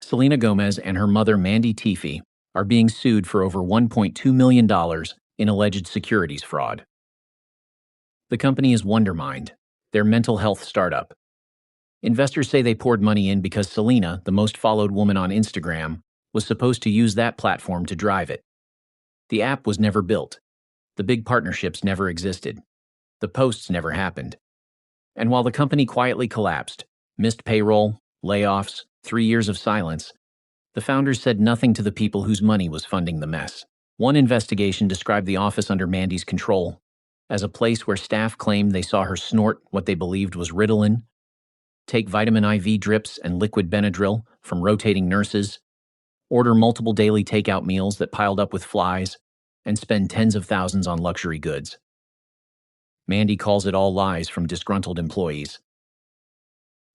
Selena Gomez and her mother Mandy Teefey are being sued for over $1.2 million in alleged securities fraud. The company is Wondermind, their mental health startup. Investors say they poured money in because Selena, the most followed woman on Instagram, was supposed to use that platform to drive it. The app was never built. The big partnerships never existed. The posts never happened. And while the company quietly collapsed, missed payroll, layoffs, 3 years of silence, the founders said nothing to the people whose money was funding the mess. One investigation described the office under Mandy's control as a place where staff claimed they saw her snort what they believed was Ritalin, take vitamin IV drips and liquid Benadryl from rotating nurses, order multiple daily takeout meals that piled up with flies, and spend tens of thousands on luxury goods. Mandy calls it all lies from disgruntled employees.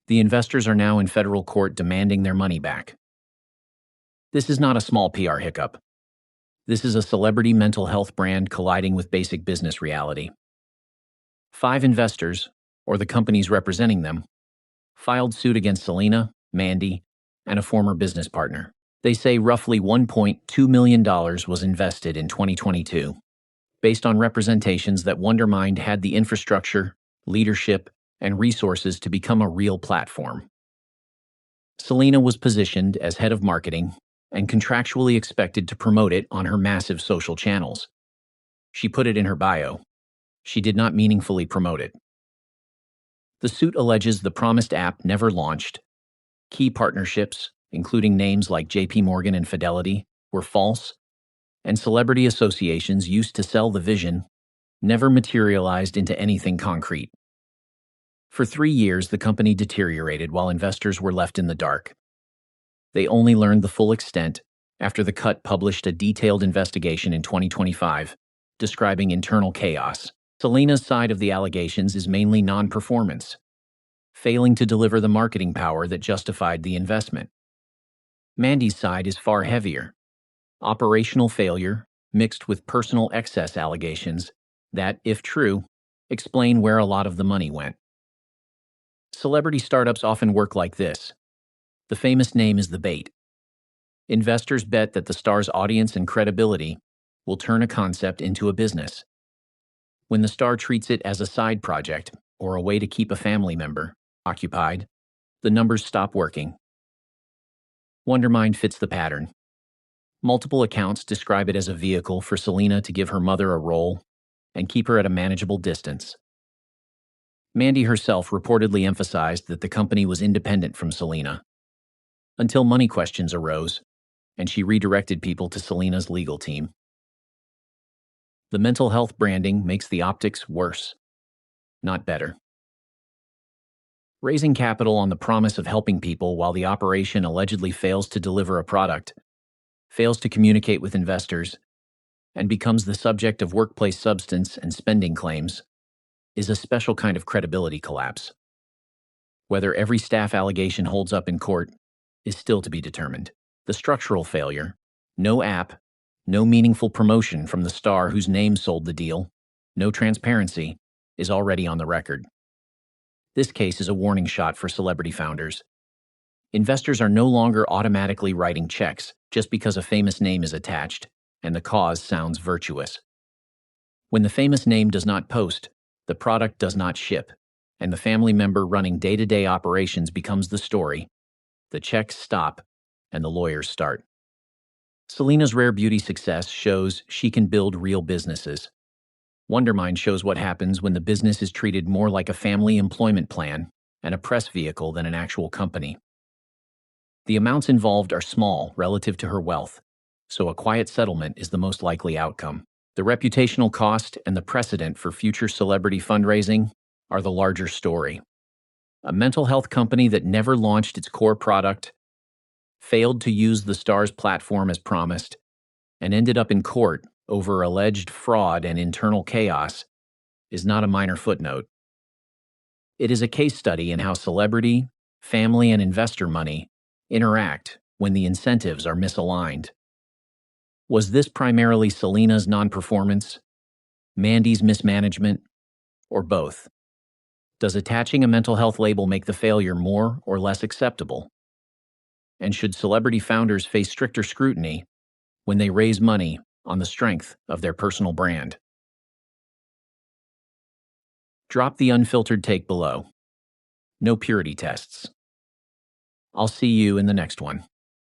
The investors are now in federal court demanding their money back. This is not a small PR hiccup. This is a celebrity mental health brand colliding with basic business reality. 5 investors, or the companies representing them, filed suit against Selena, Mandy, and a former business partner. They say roughly $1.2 million was invested in 2022, based on representations that Wondermind had the infrastructure, leadership, and resources to become a real platform. Selena was positioned as head of marketing and contractually expected to promote it on her massive social channels. She put it in her bio. She did not meaningfully promote it. The suit alleges the promised app never launched. Key partnerships, including names like JP Morgan and Fidelity, were false, and celebrity associations used to sell the vision never materialized into anything concrete. For 3 years, the company deteriorated while investors were left in the dark. They only learned the full extent after The Cut published a detailed investigation in 2025, describing internal chaos. Selena's side of the allegations is mainly non-performance, failing to deliver the marketing power that justified the investment. Mandy's side is far heavier, operational failure mixed with personal excess allegations that, if true, explain where a lot of the money went. Celebrity startups often work like this. The famous name is the bait. Investors bet that the star's audience and credibility will turn a concept into a business. When the star treats it as a side project or a way to keep a family member occupied, the numbers stop working. Wondermind fits the pattern. Multiple accounts describe it as a vehicle for Selena to give her mother a role and keep her at a manageable distance. Mandy herself reportedly emphasized that the company was independent from Selena, until money questions arose, and she redirected people to Selena's legal team. The mental health branding makes the optics worse, not better. Raising capital on the promise of helping people while the operation allegedly fails to deliver a product, fails to communicate with investors, and becomes the subject of workplace substance and spending claims is a special kind of credibility collapse. Whether every staff allegation holds up in court is still to be determined. The structural failure, no app, no meaningful promotion from the star whose name sold the deal, no transparency, is already on the record. This case is a warning shot for celebrity founders. Investors are no longer automatically writing checks just because a famous name is attached and the cause sounds virtuous. When the famous name does not post, the product does not ship, and the family member running day-to-day operations becomes the story, the checks stop, and the lawyers start. Selena's rare beauty success shows she can build real businesses. Wondermind shows what happens when the business is treated more like a family employment plan and a press vehicle than an actual company. The amounts involved are small relative to her wealth, so a quiet settlement is the most likely outcome. The reputational cost and the precedent for future celebrity fundraising are the larger story. A mental health company that never launched its core product, failed to use the star's platform as promised, and ended up in court over alleged fraud and internal chaos is not a minor footnote. It is a case study in how celebrity, family, and investor money interact when the incentives are misaligned. Was this primarily Selena's non-performance, Mandy's mismanagement, or both? Does attaching a mental health label make the failure more or less acceptable? And should celebrity founders face stricter scrutiny when they raise money on the strength of their personal brand? Drop the unfiltered take below. No purity tests. I'll see you in the next one.